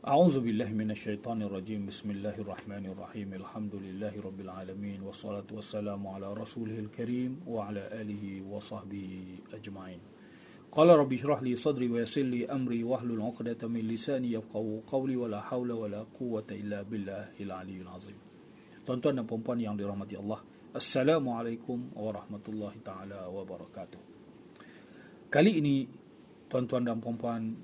أعوذ بالله من الشيطان الرجيم بسم الله الرحمن الرحيم الحمد لله رب العالمين والصلاة والسلام على رسوله الكريم وعلى آله وصحبه أجمعين قال رب اشرح لي صدري ويسر لي أمري واحلل عقدة من لساني يفقهوا قولي ولا حول ولا قوة إلا بالله العلي العظيم. Tuan-tuan dan puan-puan yang dirahmati Allah, Assalamualaikum warahmatullahi taala wabarakatuh. Kali ini tuan-tuan dan puan-puan,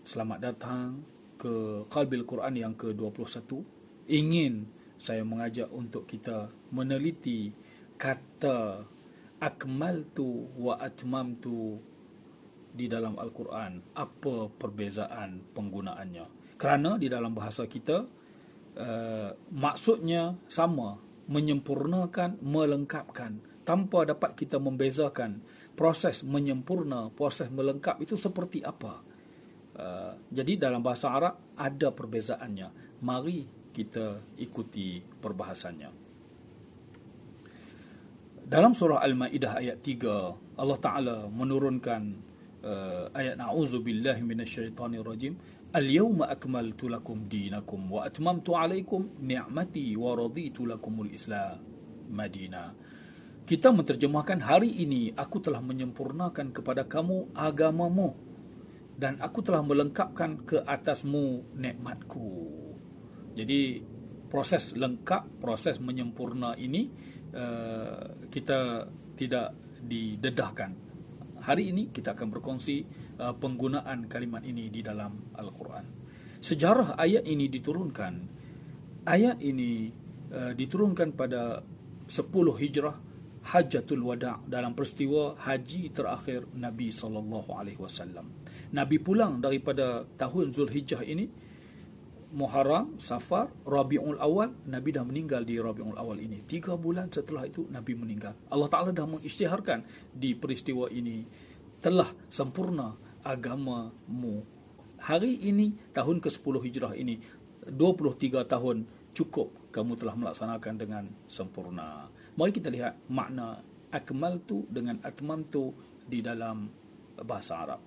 selamat datang ke Qalbil Quran yang ke-21. Ingin saya mengajak untuk kita meneliti kata akmaltu wa atmamtu di dalam Al-Quran. Apa perbezaan penggunaannya? Kerana di dalam bahasa kita maksudnya sama, menyempurnakan, melengkapkan. Tanpa dapat kita membezakan proses menyempurna, proses melengkap itu seperti apa. Jadi dalam bahasa Arab ada perbezaannya. Mari kita ikuti perbahasannya. Dalam surah Al-Ma'idah ayat 3, Allah Ta'ala menurunkan ayat A'udzu billahi minasyaitonir rajim. Al-yawma akmaltu lakum dinakum wa atmamtu alaikum ni'mati wa raditu lakumul Islam madina. Kita menterjemahkan, hari ini aku telah menyempurnakan kepada kamu agamamu dan aku telah melengkapkan ke atasmu nikmatku. Jadi proses lengkap, proses menyempurna ini kita tidak didedahkan. Hari ini kita akan berkongsi penggunaan kalimat ini di dalam Al-Quran. Sejarah ayat ini diturunkan. Ayat ini diturunkan pada 10 Hijrah, Hajjatul Wada', dalam peristiwa haji terakhir Nabi SAW. Nabi pulang daripada tahun Zulhijjah ini, Muharram, Safar, Rabiul Awal. Nabi dah meninggal di Rabiul Awal ini. 3 bulan setelah itu Nabi meninggal. Allah Ta'ala dah mengisytiharkan di peristiwa ini, telah sempurna agamamu. Hari ini, tahun ke-10 Hijrah ini, 23 tahun cukup kamu telah melaksanakan dengan sempurna. Mari kita lihat makna akmaltu dengan atmamtu di dalam bahasa Arab.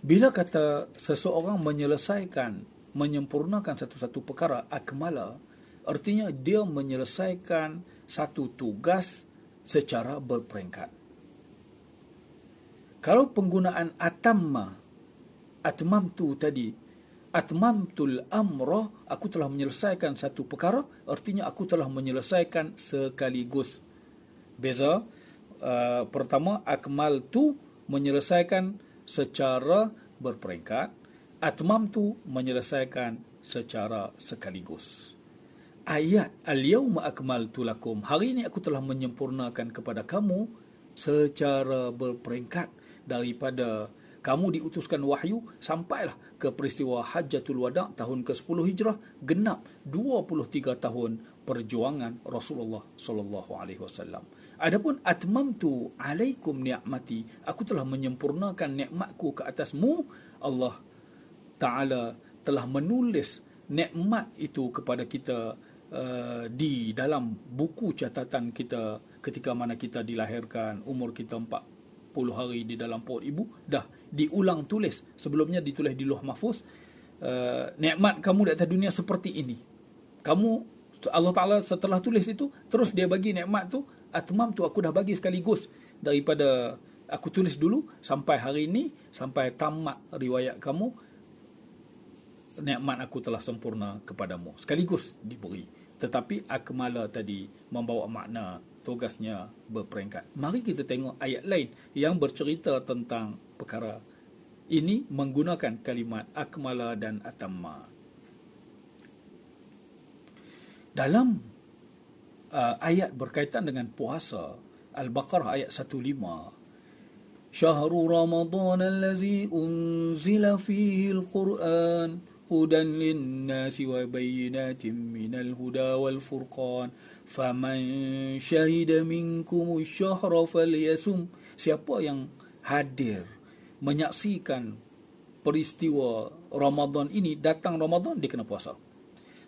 Bila kata seseorang menyelesaikan, menyempurnakan satu-satu perkara, akmala, artinya dia menyelesaikan satu tugas secara berperingkat. Kalau penggunaan atamma, atmamtu tadi, atmamtul amra, aku telah menyelesaikan satu perkara, artinya aku telah menyelesaikan sekaligus. Beza, pertama, akmaltu menyelesaikan secara berperingkat, atmamtu menyelesaikan secara sekaligus. Ayat al-yawma akmaltu lakum, hari ini aku telah menyempurnakan kepada kamu secara berperingkat. Daripada kamu diutuskan wahyu sampailah ke peristiwa Hajjatul Wada' tahun ke-10 Hijrah, genap 23 tahun perjuangan Rasulullah sallallahu alaihi wasallam. Adapun atmamtu alaikum ni'mati, aku telah menyempurnakan nikmatku ke atasmu. Allah Ta'ala telah menulis nikmat itu kepada kita di dalam buku catatan kita ketika mana kita dilahirkan, umur kita 40 hari di dalam perut ibu, dah diulang tulis. Sebelumnya ditulis di Lauh Mahfuz, nikmat kamu di atas dunia seperti ini. Kamu, Allah Ta'ala setelah tulis itu, terus dia bagi nikmat tu, atmam tu aku dah bagi sekaligus. Daripada aku tulis dulu sampai hari ini, sampai tamat riwayat kamu, nikmat aku telah sempurna kepadamu, sekaligus diberi. Tetapi akmala tadi membawa makna tugasnya berperingkat. Mari kita tengok ayat lain yang bercerita tentang perkara ini menggunakan kalimat akmala dan atamma. Dalam ayat berkaitan dengan puasa, Al-Baqarah ayat 15, Syahrul Ramadan allazi unzila fihi al-Quran hudan lin-nasi wa bayyinatin minal huda wal furqan faman syahida minkumu syahra falyasum. Siapa yang hadir menyaksikan peristiwa Ramadan ini, datang Ramadan, dia kena puasa.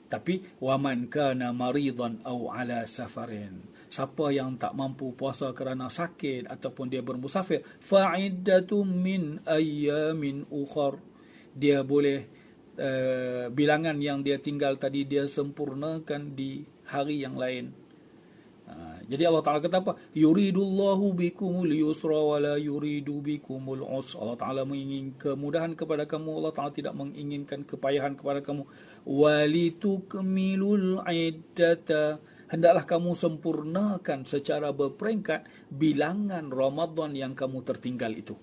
Tapi waman kana maridan aw ala safarin, siapa yang tak mampu puasa kerana sakit ataupun dia bermusafir, fa'iddatum min ayyamin ukhar, dia boleh bilangan yang dia tinggal tadi dia sempurnakan di hari yang lain. Jadi Allah Ta'ala kata apa? Yuridullahu bikumul yusra wa la yuridu bikumul usra. Allah Ta'ala menginginkan kemudahan kepada kamu. Allah Ta'ala tidak menginginkan kepayahan kepada kamu. Walitukmilul iddata. Hendaklah kamu sempurnakan secara berperingkat bilangan Ramadan yang kamu tertinggal itu.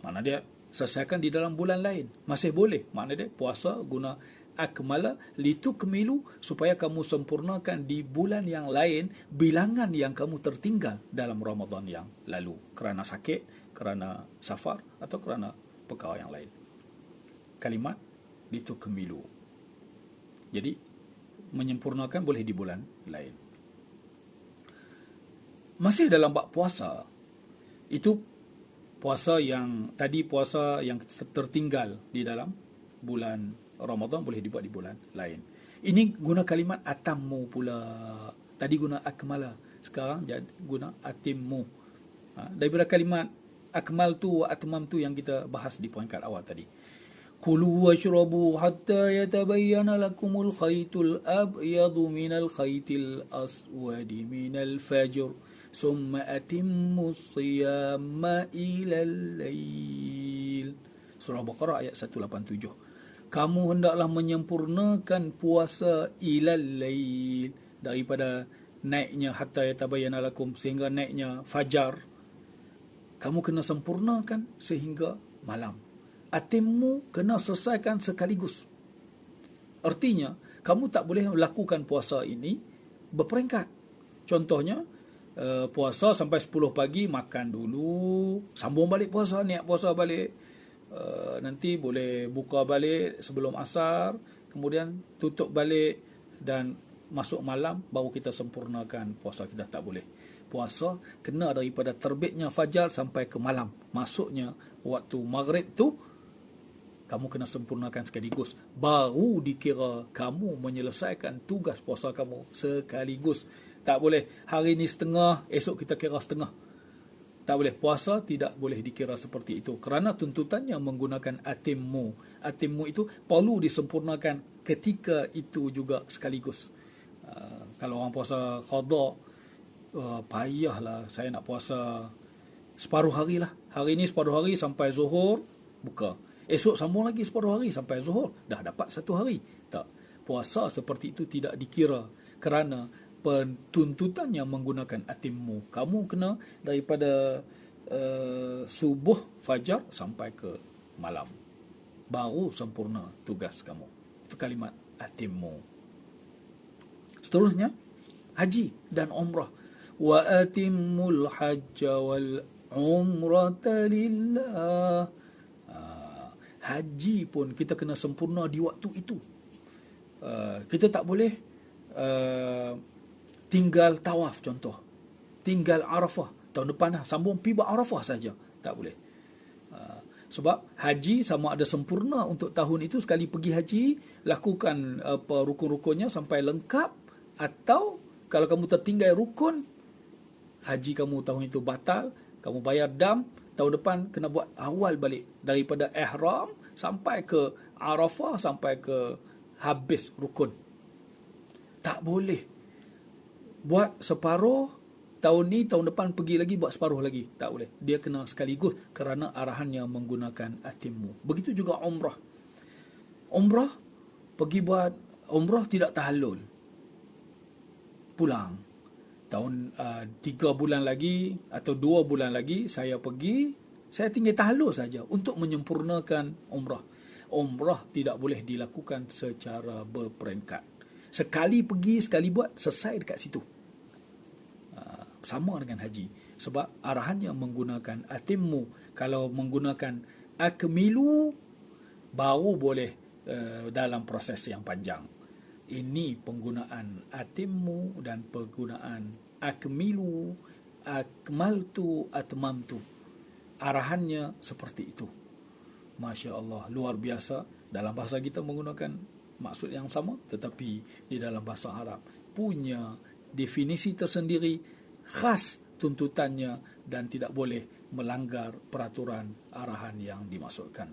Mana dia selesaikan di dalam bulan lain. Masih boleh. Mana dia puasa guna akmala litukmilu, supaya kamu sempurnakan di bulan yang lain bilangan yang kamu tertinggal dalam Ramadan yang lalu kerana sakit, kerana safar atau kerana perkara yang lain. Kalimat litukmilu. Jadi menyempurnakan boleh di bulan lain. Masih dalam bab puasa, itu puasa yang tadi, puasa yang tertinggal di dalam bulan Ramadan boleh dibuat di bulan lain. Ini guna kalimat atammu pula. Tadi guna akmala, sekarang jadi guna atimmu. Daripada kalimat akmal tu wa atmam tu yang kita bahas di peringkat awal tadi. Kulu washrabu hatta yatabayyana lakumul khaytul abyadu minal khaytil aswadi minal fajr summa atimmu siyama ilal lail. Surah Baqarah ayat 187. Kamu hendaklah menyempurnakan puasa ilal lail, daripada naiknya hatta yatabayyana lakum, sehingga naiknya fajar. Kamu kena sempurnakan sehingga malam. Atimmu kena selesaikan sekaligus. Artinya, kamu tak boleh melakukan puasa ini berperingkat. Contohnya, puasa sampai 10 pagi, makan dulu, sambung balik puasa, niat puasa balik. Nanti boleh buka balik sebelum asar, kemudian tutup balik dan masuk malam, baru kita sempurnakan puasa kita. Tak boleh. Puasa kena daripada terbitnya fajar sampai ke malam. Masuknya waktu maghrib tu, kamu kena sempurnakan sekaligus. Baru dikira kamu menyelesaikan tugas puasa kamu sekaligus. Tak boleh hari ni setengah, esok kita kira setengah. Tak boleh. Puasa tidak boleh dikira seperti itu, kerana tuntutannya menggunakan atimmu. Atimmu itu perlu disempurnakan ketika itu juga sekaligus. Kalau orang puasa qada, payahlah, saya nak puasa separuh hari lah. Hari ni separuh hari sampai zuhur, buka. Esok sambung lagi separuh hari sampai zuhur, dah dapat satu hari. Tak. Puasa seperti itu tidak dikira, kerana tuntutannya menggunakan atimmu. Kamu kena daripada subuh fajar sampai ke malam, baru sempurna tugas kamu. Itu kalimat atimmu. Seterusnya, haji dan umrah. Wa atimmul hajja wal umrata lillah. Haji pun kita kena sempurna di waktu itu. Kita tak boleh tinggal tawaf, contoh. Tinggal Arafah. Tahun depan dah sambung pergi buat Arafah saja. Tak boleh. Sebab haji sama ada sempurna untuk tahun itu, sekali pergi haji, lakukan rukun-rukunnya sampai lengkap, atau kalau kamu tertinggal rukun, haji kamu tahun itu batal, kamu bayar dam, tahun depan kena buat awal balik. Daripada ihram sampai ke Arafah, sampai ke habis rukun. Tak boleh. Buat separuh tahun ni, tahun depan pergi lagi buat separuh lagi. Tak boleh. Dia kena sekaligus, kerana arahannya menggunakan atimmu. Begitu juga umrah. Umrah, pergi buat umrah tidak tahallul, pulang. Tahun 3 bulan lagi atau 2 bulan lagi saya pergi, saya tinggal tahallul saja untuk menyempurnakan umrah. Umrah tidak boleh dilakukan secara berperingkat. Sekali pergi, sekali buat, selesai dekat situ. Sama dengan haji. Sebab arahannya menggunakan atimmu. Kalau menggunakan akmilu, baru boleh dalam proses yang panjang. Ini penggunaan atimmu dan penggunaan akmilu, akmaltu, atmamtu. Arahannya seperti itu. Masya Allah, luar biasa. Dalam bahasa kita menggunakan maksud yang sama, tetapi di dalam bahasa Arab punya definisi tersendiri, khas tuntutannya, dan tidak boleh melanggar peraturan arahan yang dimaksudkan.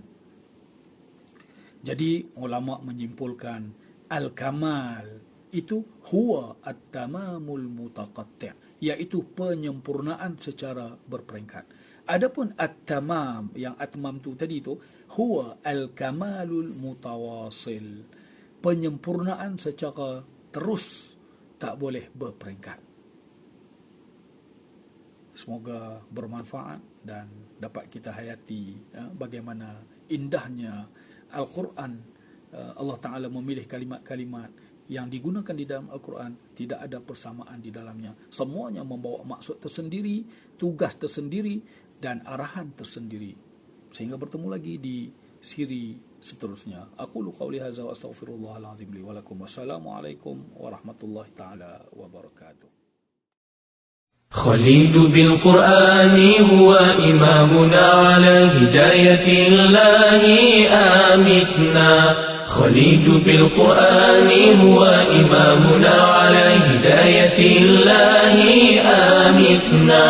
Jadi ulama menyimpulkan al-kamal itu huwa at-tamamul mutaqatti', iaitu penyempurnaan secara berperingkat. Adapun at-tamam, yang atmam tu tadi tu, huwa al-kamalul mutawasil, penyempurnaan secara terus, tak boleh berperingkat. Semoga bermanfaat dan dapat kita hayati bagaimana indahnya Al-Quran. Allah Ta'ala memilih kalimat-kalimat yang digunakan di dalam Al-Quran, tidak ada persamaan di dalamnya. Semuanya membawa maksud tersendiri, tugas tersendiri, dan arahan tersendiri. Sehingga bertemu lagi di siri seterusnya. Aqulu qawli hadza wa astaghfirullahalazim li wa lakum. Wassalamualaikum warahmatullahi ta'ala wabarakatuh. خليل بالقرآن هو إمامنا على هداية الله آمتنا. خليل بالقرآن هو إمامنا على هداية الله آمتنا.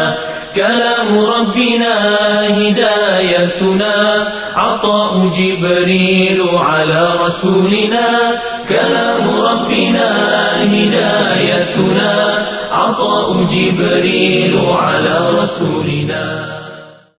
كلام ربنا هدايتنا، عطاء جبريل على رسولنا. كلام ربنا هدايتنا، عطاء جبريل على رسولنا.